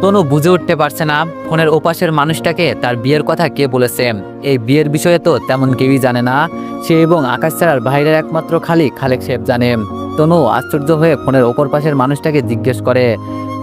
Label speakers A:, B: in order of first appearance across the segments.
A: তনু বুঝে উঠতে পারছে না ফোনের ওপাশের মানুষটাকে তার বিয়ের কথা কে বলেছে। এই বিয়ের বিষয়ে তো তেমন কেউই জানে না, সে এবং আকাশ ছাড়ার বাইরের একমাত্র খালেক সাহেব জানে। তনু আশ্চর্য হয়ে ফোনের ওপর পাশের মানুষটাকে জিজ্ঞেস করে,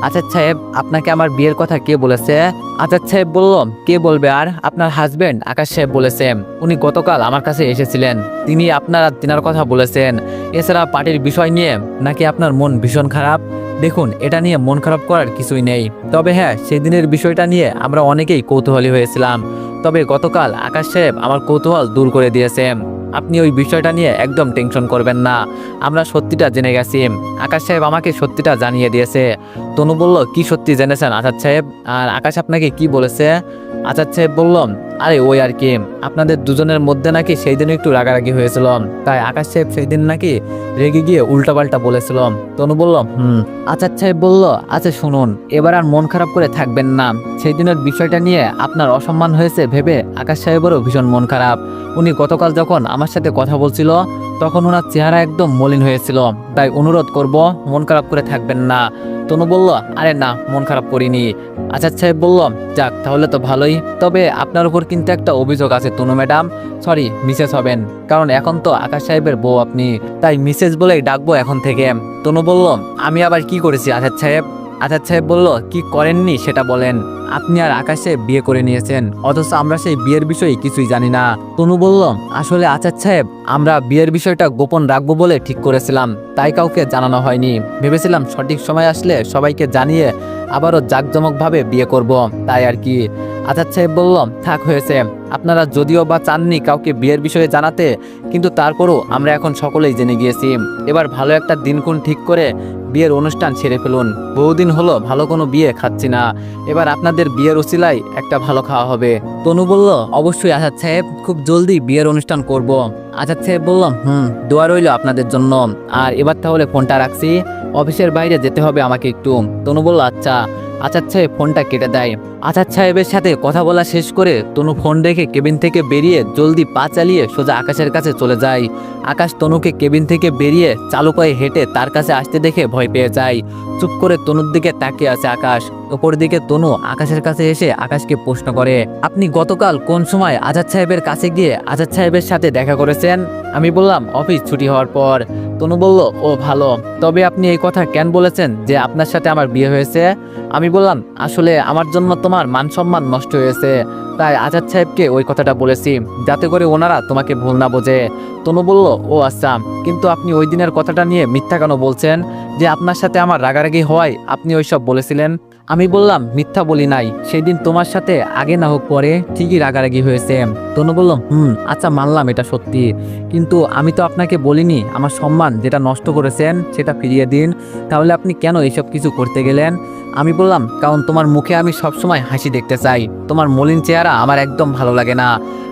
A: আজাদ সাহেব, আপনাকে আমার বিয়ের কথা কে বলেছে? আজাদ সাহেব বলল, কে বলবে আর, আপনার হাজবেন্ড আকাশ সাহেব বলেছে। উনি গতকাল আমার কাছে এসেছিলেন, তিনি আপনার আর তিনার কথা বলেছেন। এছাড়া পার্টির বিষয় নিয়ে নাকি আপনার মন ভীষণ খারাপ। দেখুন, এটা নিয়ে মন খারাপ করার কিছুই নেই, তবে হ্যাঁ, সেই দিনের বিষয়টা নিয়ে আমরা অনেকেই কৌতূহলী হয়েছিলাম, তবে গতকাল আকাশ সাহেব আমার কৌতূহল দূর করে দিয়েছেন। আপনি ওই বিষয়টা নিয়ে একদম টেনশন করবেন না, আমরা সত্যিটা জেনে গেছি। আকাশ সাহেব আমাকে সত্যিটা জানিয়ে দিয়েছে। তনু বলল, কি সত্যি জেনেছেন আজাদ সাহেব? আর আকাশ আপনাকে কি বলেছে? আজাদ সাহেব বলল, আরে ওই আর কি, আপনাদের দুজনের মধ্যে নাকি সেই দিন একটু রাগারাগি হয়েছিল, তাই আকাশ সাহেব সেই দিন নাকি রেগে গিয়ে উল্টাপাল্টা বলেছিল। তনু বলল, আজাদ সাহেব বলল, আচ্ছা শুনুন, এবার আর মন খারাপ করে থাকবেন না। সেই দিনের বিষয়টা নিয়ে আপনার অসম্মান হয়েছে ভেবে আকাশ সাহেবেরও ভীষণ মন খারাপ। উনি গতকাল যখন আমার সাথে কথা বলছিল তখন ওনার চেহারা একদম মলিন হয়েছিল, তাই অনুরোধ করব মন খারাপ করে থাকবেন না। তনু বলল, আরে না, মন খারাপ করিনি। আজাদ সাহেব বলল, যাক তাহলে তো ভালোই, তবে আপনার উপর কিন্তু একটা অভিযোগ আছে তনু ম্যাডাম, সরি মিসেস হবেন, কারণ এখন তো আকাশ সাহেবের বউ আপনি, তাই মিসেস বলেই ডাকবো এখন থেকে। তনু বলল, আমি আবার কি করেছি আজাদ সাহেব? আজাদ সাহেব বলল, কি করেননি সেটা বলেন। আপনি আর আকাশ সাহেব বিয়ে করে নিয়েছেন, অথচ আমরা সেই বিয়ের বিষয়ে কিছুই জানি না। তনু বলল, আসলে আজাদ সাহেব, আমরা বিয়ের বিষয়টা গোপন রাখবো বলে ঠিক করেছিলাম, তাই কাউকে জানানো হয়নি। ভেবেছিলাম সঠিক সময় আসলে সবাইকে জানিয়ে আবারও জাঁকজমকভাবে বিয়ে করব, তাই আর কি। আজাদ সাহেব বলল, থাক হয়েছে, আপনারা যদিও বা চাননি কাউকে বিয়ের বিষয়ে জানাতে, কিন্তু তারপরও আমরা এখন সকলেই জেনে গিয়েছি। এবার ভালো একটা দিনক্ষণ ঠিক করে বিয়ের অনুষ্ঠান সেরে ফেলুন। বহুদিন হলো ভালো কোনো বিয়ে খাচ্ছি না, এবার আপনাদের বিয়ের উছিলায় একটা ভালো খাওয়া হবে। তনু বলল, অবশ্যই আজাদ সাহেব, খুব জলদি বিয়ের অনুষ্ঠান করব। আজাদ সাহেব বলল, দোয়া রইল আপনাদের জন্য। আর এবার তাহলে ফোনটা রাখছি, অফিসের বাইরে যেতে হবে আমাকে একটু। তনু বলল, আচ্ছা। আজাদ সাহেব ফোনটা কেটে দেয়। আজাদ সাহেবের সাথে কথা বলা শেষ করে তনু ফোন রেখে কেবিন থেকে বেরিয়ে জলদি পা চালিয়ে সোজা আকাশের কাছে চলে যায়। আকাশ তনুকে কেবিন থেকে বেরিয়ে চালু পায়ে হেঁটে তার কাছে আসতে দেখে ভয় পেয়ে যায়। চুপ করে তনুর দিকে তাকিয়ে আছে আকাশ। ওপর দিকে তনু আকাশের কাছে এসে আকাশকে প্রশ্ন করে, আপনি গতকাল কোন সময় আজাদ সাহেবের কাছে গিয়ে আজাদ সাহেবের সাথে দেখা করেছেন? আমি বললাম, অফিস ছুটি হওয়ার পর। তনু বলল, ও ভালো, তবে আপনি এই কথা কেন বলেছেন যে আপনার সাথে আমার বিয়ে হয়েছে? আমি বললাম, আসলে আমার জন্য তোমার মান সম্মান নষ্ট হয়েছে, তাই আজাদ সাহেবকে ওই কথাটা বলেছি, যাতে করে ওনারা তোমাকে ভুল না বোঝে। তনু বলল, ও আচ্ছা, কিন্তু আপনি ওই দিনের কথাটা নিয়ে মিথ্যা কেন বলছেন যে আপনার সাথে আমার রাগারাগি হওয়ায় আপনি ওইসব বলেছিলেন? আমি বললাম, মিথ্যা বলি নাই, সেই দিন তোমার সাথে আগে না হোক পরে ঠিকই রাগারাগি হয়েছে। তনু বলল, আচ্ছা মানলাম এটা সত্যি, কিন্তু আমি তো আপনাকে বলিনি আমার সম্মান যেটা নষ্ট করেছেন সেটা ফিরিয়ে দিন, তাহলে আপনি কেন এইসব কিছু করতে গেলেন? আমি বললাম, কারণ তোমার মুখে আমি সবসময় হাসি দেখতে চাই, তোমার মলিন চেহারা আমার একদম ভালো লাগে না।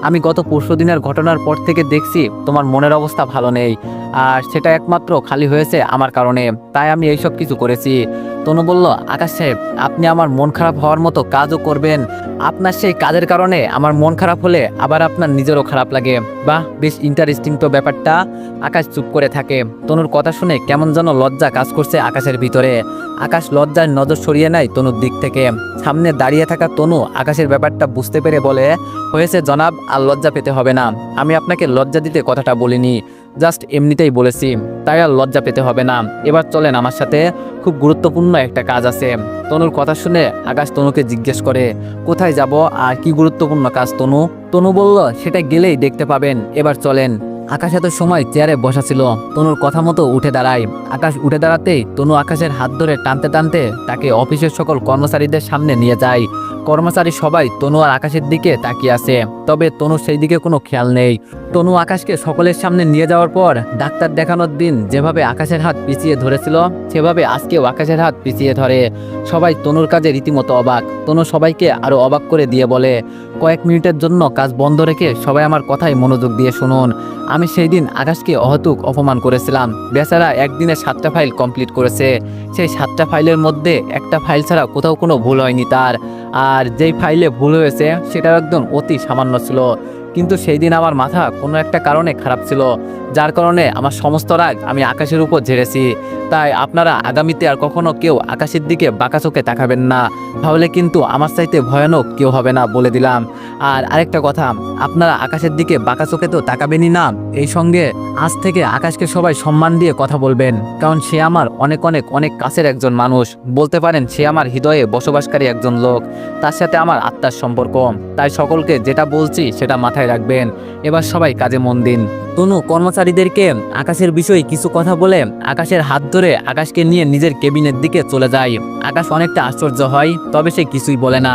A: আমি গত পরশু দিনের ঘটনার পর থেকে দেখছি তোমার মনের অবস্থা ভালো নেই, আর সেটা একমাত্র খালি হয়েছে আমার কারণে, তাই আমি এইসব কিছু করেছি। তনু বলল, আকাশ সাহেব, আপনি আমার মন খারাপ হওয়ার মতো কাজও করবেন? আপনার সেই কাজের কারণে আমার মন খারাপ হলে আবার আপনার নিজেরও খারাপ লাগে? বাহ, বেশ ইন্টারেস্টিং তো ব্যাপারটা। আকাশ চুপ করে থাকে। তনুর কথা শুনে কেমন যেন লজ্জা কাজ করছে আকাশের ভিতরে। আকাশ লজ্জার নজর সরিয়ে নেয় তনুর দিক থেকে। সামনে দাঁড়িয়ে থাকা তনু আকাশের ব্যাপারটা বুঝতে পেরে বলে, হয়েছে জনাব, আর লজ্জা পেতে হবে না, আমি আপনাকে লজ্জা দিতে কথাটা বলিনি, জাস্ট এমনিতেই বলেছি, তাই আর লজ্জা পেতে হবে না। এবার চলেন আমার সাথে, খুব গুরুত্বপূর্ণ একটা কাজ আছে। তনুর কথা শুনে আকাশ তনুকে জিজ্ঞেস করে, কোথায় যাব আর কি গুরুত্বপূর্ণ কাজ তনু? তনু বলল, সেটা গেলেই দেখতে পাবেন, এবার চলেন। আকাশ এত সময় চেয়ারে বসা ছিল, তনুর কথা মতো উঠে দাঁড়ায়। আকাশ উঠে দাঁড়াতেই তনু আকাশের হাত ধরে টানতে টানতে তাকে অফিসের সকল কর্মচারীদের সামনে নিয়ে যায়। কর্মচারী সবাই তনু আর আকাশের দিকে তাকিয়ে আছে, তবে তনু সেই দিকে কোনো খেয়াল নেই। তনু আকাশকে সকলের সামনে নিয়ে যাওয়ার পর ডাক্তার দেখানোর দিন যেভাবে আকাশের হাত পিছিয়ে ধরেছিল সেভাবে আজকেও আকাশের হাত পিছিয়ে ধরে। সবাই তনুর কাজে রীতিমতো অবাক। তনু সবাইকে আরো অবাক করে দিয়ে বলে, কয়েক মিনিটের জন্য কাজ বন্ধ রেখে সবাই আমার কথায় মনোযোগ দিয়ে শুনুন। আমি সেই দিন আকাশকে অহেতুক অপমান করেছিলাম। বেচারা একদিনে 7টা ফাইল কমপ্লিট করেছে, সেই 7টা ফাইলের মধ্যে একটা ফাইল ছাড়া কোথাও কোনো ভুল হয়নি তার, আর যেই ফাইলে ভুল হয়েছে সেটা একদম অতি সামান্য ছিল। কিন্তু সেই দিন আমার মাথা কোনো একটা কারণে খারাপ ছিল, যার কারণে আমার সমস্ত রাগ আমি আকাশের উপর ঝেড়েছি। তাই আপনারা আগামীতে আর কখনো কেউ আকাশের দিকে বাঁকা চোখে তাকাবেন না, তাহলে কিন্তু আমার চাইতে ভয়ানক কেউ হবে না বলে দিলাম। আর আরেকটা কথা, আপনারা আকাশের দিকে বাঁকা চোখে তো তাকাবেনই না, এই সঙ্গে আজ থেকে আকাশকে সবাই সম্মান দিয়ে কথা বলবেন, কারণ সে আমার অনেক অনেক অনেক কাছের একজন মানুষ, বলতে পারেন সে আমার হৃদয়ে বসবাসকারী একজন লোক, তার সাথে আমার আত্মার সম্পর্ক। তাই সকলকে যেটা বলছি সেটা মাথায় রাখবেন। এবার সবাই কাজে মন দিন। তনু কর্মচারীদেরকে আকাশের বিষয়ে কিছু কথা বলে আকাশের হাত ধরে আকাশকে নিয়ে নিজের কেবিনের দিকে চলে যায়। আকাশ অনেকটা আশ্চর্য হয়, তবে সে কিছুই বলে না।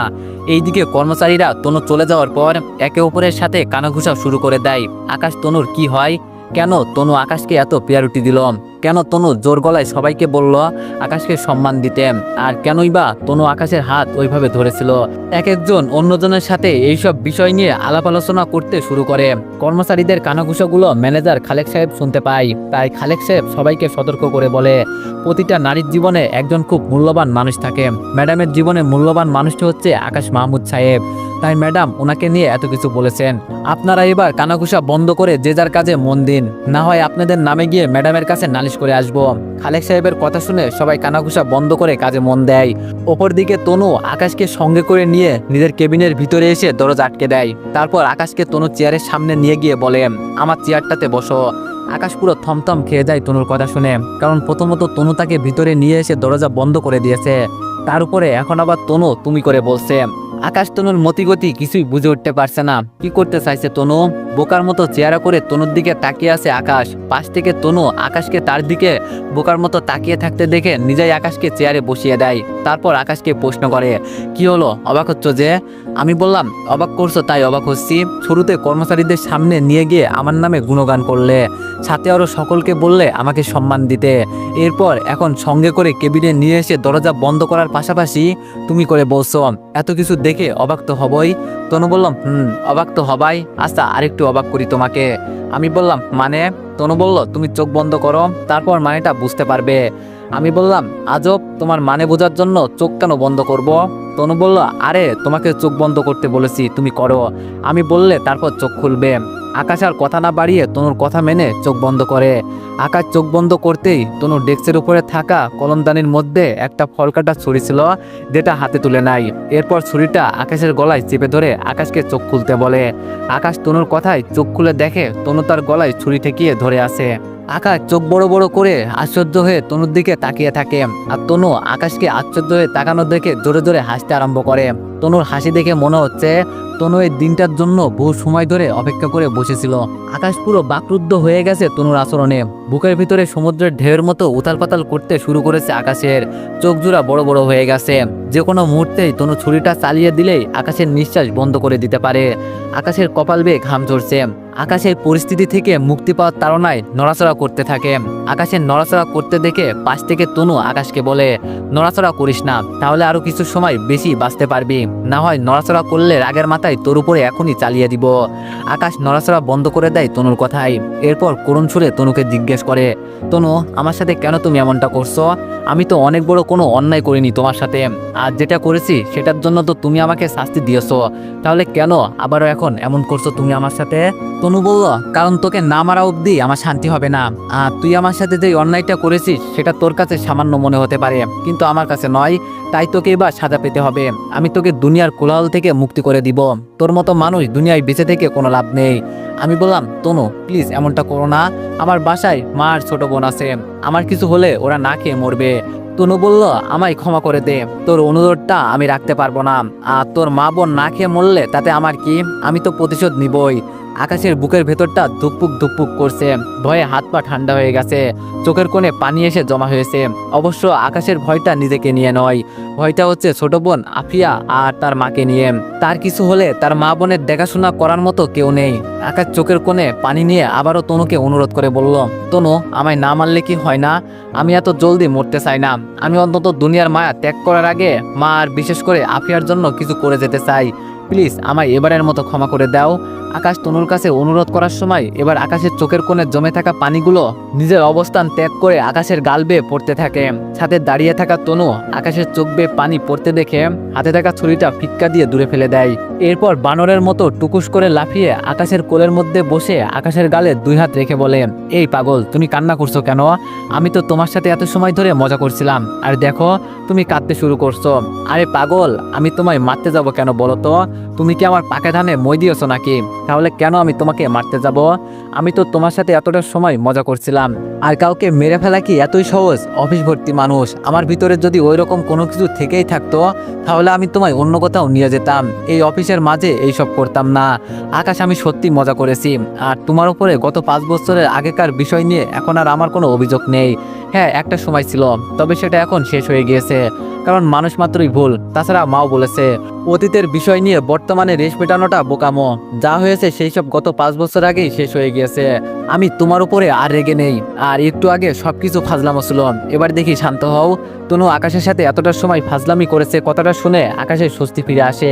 A: এইদিকে কর্মচারীরা তনু চলে যাওয়ার পর একে অপরের সাথে কানাঘুষা শুরু করে দেয়। আকাশ তনুর কি হয়, কেন তনু আকাশকে এত প্রায়োরিটি দিল, কেন তনু জোর গলায় সবাইকে বলল আকাশকে সম্মান দিতে, আর কেনই বা তনু আকাশের হাত ওইভাবে ধরেছিল। এক একজন অন্যজনের সাথে এইসব বিষয় নিয়ে আলাপ আলোচনা করতে শুরু করে। কর্মচারীদের কানাঘুষাগুলো ম্যানেজার খালেক সাহেব শুনতে পায়। তাই খালেক সাহেব সবাইকে সতর্ক করে বলে, প্রতিটা নারীর জীবনে একজন খুব মূল্যবান মানুষ থাকে। ম্যাডামের জীবনে মূল্যবান মানুষটি হচ্ছে আকাশ মাহমুদ সাহেব। তাই ম্যাডাম ওনাকে নিয়ে এত কিছু বলেছেন। আপনারা এবার কানাঘুষা বন্ধ করে যে যার কাজে মন দিন, না হয় আপনাদের নামে গিয়ে ম্যাডামের কাছে নালিশ করে আসবো। খালেক সাহেবের কথা শুনে সবাই কানাঘুষা বন্ধ করে কাজে মন দেয়। অপরদিকে তনু আকাশকে সঙ্গে করে নিয়ে নিজের কেবিনের ভিতরে এসে দরজা আটকে দেয়। তারপর আকাশকে তনু চেয়ারের সামনে নিয়ে গিয়ে বলে, আমার চেয়ারটাতে বসো। আকাশ পুরো থমথম খেয়ে যায় তনুর কথা শুনে, কারণ প্রথমত তনু তাকে ভিতরে নিয়ে এসে দরজা বন্ধ করে দিয়েছে, তার উপরে এখন আবার তনু তুমি করে বলছে। আকাশ তনুর মতিগতি কিছুই বুঝে উঠতে পারছে না, কি করতে চাইছে তনু। বোকার মতো চেহারা করে তনুর দিকে তাকিয়ে আছে আকাশ। পাশ থেকে তনু আকাশকে তার দিকে বোকার মতো তাকিয়ে থাকতে দেখে নিজেই আকাশকে চেয়ারে বসিয়ে দেয়। তারপর আকাশকে প্রশ্ন করে, কি হলো, অবাক হচ্ছ যে? আমি বললাম, অবাক করছো তাই অবাক হচ্ছি। শুরুতে কর্মচারীদের সামনে নিয়ে গিয়ে আমার নামে গুণগান করলে, সাথে আরো সকলকে বললে আমাকে সম্মান দিতে, এরপর এখন সঙ্গে করে কেবিনে নিয়ে এসে দরজা বন্ধ করার পাশাপাশি তুমি করে বলছো। এত কিছু দেখে অবাক তো হবই। তনু বললাম, অবাক তো হবাই। আচ্ছা আরেকটু অবাক করি তোমাকে। আমি বললাম, মানে? তনু বলল, তুমি চোখ বন্ধ করো, তারপর মানেটা বুঝতে পারবে। আমি বললাম, আজব, তোমার মানে বোঝার জন্য চোখ কেন বন্ধ করব? তনু বলল, আরে তোমাকে চোখ বন্ধ করতে বলেছি, তুমি করো। আমি বললে তারপর চোখ খুলবে। আকাশ আর কথা না বাড়িয়ে তনুর কথা মেনে চোখ বন্ধ করে। আকাশ চোখ বন্ধ করতেই তনুর ডেস্কের উপরে থাকা কলমদানির মধ্যে একটা ফলকাটা ছুরি ছিল, যেটা হাতে তুলে নেয়। এরপর ছুরিটা আকাশের গলায় চেপে ধরে আকাশকে চোখ খুলতে বলে। আকাশ তনুর কথায় চোখ খুলে দেখে তনু তার গলায় ছুরি ঠেকিয়ে ধরে আছে। আকাশ চোখ বড় বড় করে আশ্চর্য হয়ে তনুর দিকে তাকিয়ে থাকে, আর তনু আকাশকে আশ্চর্য হয়ে তাকানো দেখে জোরে জোরে হাসতে আরম্ভ করে। তনুর হাসি দেখে মনে হচ্ছে তনু এই দিনটার জন্য বহু সময় ধরে অপেক্ষা করে বসেছিল। আকাশ পুরো বাকরুদ্ধ হয়ে গেছে তনুর আচরণে। বুকের ভিতরে সমুদ্রের ঢেউয়ের মতো উতাল পাতাল করতে শুরু করেছে আকাশের। চোখ জোড়া বড় বড় হয়ে গেছে। যে কোনো মুহূর্তেই তনু ছুরিটা চালিয়ে দিলেই আকাশের নিঃশ্বাস বন্ধ করে দিতে পারে। আকাশের কপাল বেয়ে ঘাম ঝরছে। আকাশের পরিস্থিতি থেকে মুক্তি পাওয়ার তাড়নায় নড়াচড়া করতে থাকে। আকাশের নড়াচড়া করতে দেখে পাশ থেকে তনু আকাশকে বলে, নড়াচড়া করিস না, তাহলে আরো কিছু সময় বেশি বাঁচতে পারবি, না হয় নড়াচড়া করলে রাগের মাথায় তোর উপরে এখনই চালিয়ে দিব। আকাশ নড়াচড়া বন্ধ করে দেয় তনুর কথায়। এরপর করুণ সুরে তনুকে জিজ্ঞেস করে, তনু, আমার সাথে কেন তুমি এমনটা করছো? আমি তো অনেক বড় কোনো অন্যায় করিনি তোমার সাথে, আর যেটা করেছি সেটার জন্য তো তুমি আমাকে শাস্তি দিয়েছো, তাহলে কেন আবারও এখন এমন করছো তুমি আমার সাথে? তনু বলল, কারণ তোকে না মারা অবধি আমার শান্তি হবে না। আর তুই আমার সাথে যে অন্যায়টা করেছিস সেটা তোর কাছে সামান্য মনে হতে পারে, কিন্তু আমার কাছে নয়। তাই তোকে এবার সাজা পেতে হবে। আমি তোকে দুনিয়ার কোলাহল থেকে মুক্তি করে দিব। তোর মতো মানুষ দুনিয়ায় বেঁচে থেকে কোনো লাভ নেই। আমি বললাম, তনু প্লিজ এমনটা করো না। আমার বাসায় মা আর ছোট বোন আছে, আমার কিছু হলে ওরা না খেয়ে মরবে। তনু বলল, আমায় ক্ষমা করে দে, তোর অনুরোধটা আমি রাখতে পারবো না। আর তোর মা বোন না খেয়ে মরলে তাতে আমার কি, আমি তো প্রতিশোধ নিবই। আকাশের বুকের ভেতরটা ধুকপুক ধুকপুক করছে, ভয়ে হাত পা ঠান্ডা হয়ে গেছে, চোখের কোণে পানি এসে জমা হয়েছে। অবশ্য আকাশের ভয়টা নিজেকে নিয়ে নয়, ভয়টা হচ্ছে ছোট বোন আফিয়া আর তার মাকে নিয়ে। তার কিছু হলে তার মা বোনের দেখাশোনা করার মতো কেউ নেই। আকাশ চোখের কোণে পানি নিয়ে আবারও তনুকে অনুরোধ করে বলল, তনু, আমায় না মারলে কি হয় না? আমি এত জলদি মরতে চাই না। আমি অন্তত দুনিয়ার মায়া ত্যাগ করার আগে মা আর বিশেষ করে আফিয়ার জন্য কিছু করে যেতে চাই। প্লিজ আমায় এবারের মতো ক্ষমা করে দাও। আকাশ তনুর কাছে অনুরোধ করার সময় এবার আকাশের চোখের কোণে জমে থাকা পানিগুলো নিজের অবস্থান ত্যাগ করে আকাশের গাল বেয়ে পড়তে থাকে। ছাদে দাঁড়িয়ে থাকা তনু আকাশের চোখ বেয়ে পানি পড়তে দেখে হাতে থাকা ছুরিটা ফিক্কা দিয়ে দূরে ফেলে দেয়। এরপর বানরের মতো টুকুস করে লাফিয়ে আকাশের কোলের মধ্যে বসে আকাশের গালে 2 হাত রেখে বলে, এই পাগল, তুমি কান্না করছো কেন? আমি তো তোমার সাথে এত সময় ধরে মজা করছিলাম, আর দেখো তুমি কাঁদতে শুরু করছো। আরে পাগল, আমি তোমায় মারতে যাব কেন বলো তো? তুমি কি আমার পাকে ধানে মই দিয়েছো নাকি? তাহলে কেন আমি তোমাকে মারতে যাব? আমি তো তোমার সাথে এতটা সময় মজা করছিলাম। আর কাউকে মেরে ফেলা কি এতই সহজ? অফিস ভর্তি মানুষ, আমার ভিতরে যদি ওই রকম কোনো কিছু থেকেই থাকতো তাহলে আমি তোমায় অন্য কোথাও নিয়ে যেতাম, এই অফিসের মাঝে এইসব করতাম না। আকাশ, আমি সত্যি মজা করেছি, আর তোমার উপরে গত 5 বছরের আগেকার বিষয় নিয়ে এখন আর আমার কোনো অভিযোগ নেই। হ্যাঁ, একটা সময় ছিল, তবে সেটা এখন শেষ হয়ে গিয়েছে, কারণ মানুষ মাত্রই ভুল। তাছাড়া মাও বলেছে অতীতের বিষয় নিয়ে বর্তমানে রেশ মেটানোটা বোকামো। যা হয়েছে সেই সব গত 5 বছর আগেই শেষ হয়ে গিয়েছে। আমি তোমার উপরে আর রেগে নেই, আর একটু আগে সবকিছু ফাজলামো ছিল, এবার দেখি শান্ত হও। তনু আকাশের সাথে এতটা সময় ফাজলামি করেছে, কথাটা শুনে আকাশের স্বস্তি ফিরে আসে।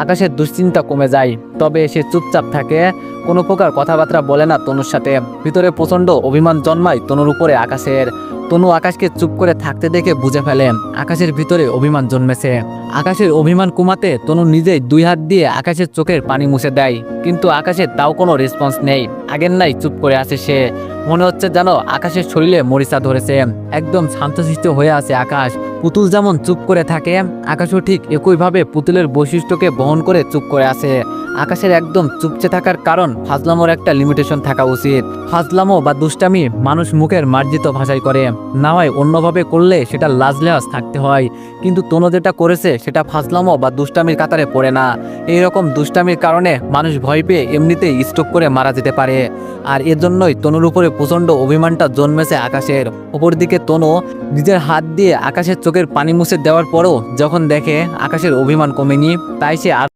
A: আকাশের দুশ্চিন্তা কমে যায়, তবে সে চুপচাপ থাকে, কোনো প্রকার কথাবার্তা বলে না তনুর সাথে। ভিতরে প্রচণ্ড অভিমান জন্মায় তনুর উপরে আকাশের। তনু আকাশকে চুপ করে থাকতে দেখে বুঝে ফেলে আকাশের ভিতরে অভিমান জন্মেছে। আকাশের অভিমান কমাতে তনু নিজেই 2 হাত দিয়ে আকাশের চোখের পানি মুছে দেয়, কিন্তু আকাশের তাও কোনো রেসপন্স নেই। আগের নাই চুপ করে আছে সে, মনে হচ্ছে যেন আকাশের শরীরে মরিচা ধরেছে। একদম শান্তশিষ্ট হয়ে আছে আকাশ। পুতুল যেমন চুপ করে থাকে, আকাশও ঠিক একইভাবে পুতুলের বৈশিষ্ট্যকে বহন করে চুপ করে আছে। আকাশের একদম চুপচে থাকার কারণ ফাজলামোর একটা লিমিটেশন থাকা উচিত। ফাজলামো বা দুষ্টামি মানুষ মুখের মার্জিত ভাষায় করে, না হয় অন্যভাবে করলে সেটা লাজলেহাজ থাকতে হয়। কিন্তু তনু যেটা করেছে সেটা ফাজলামো বা দুষ্টামির কাতারে পড়ে না। এইরকম দুষ্টামির কারণে মানুষ ভয় পেয়ে এমনিতেই স্ট্রোক করে মারা যেতে পারে। আর এর জন্যই তনুর উপরে প্রচণ্ড অভিমানটা জন্মেছে আকাশের। ওপর দিকে তনু নিজের হাত দিয়ে আকাশের চোখের পানি মুছে দেওয়ার পরও যখন দেখে আকাশের অভিমান কমেনি, তাই সে আর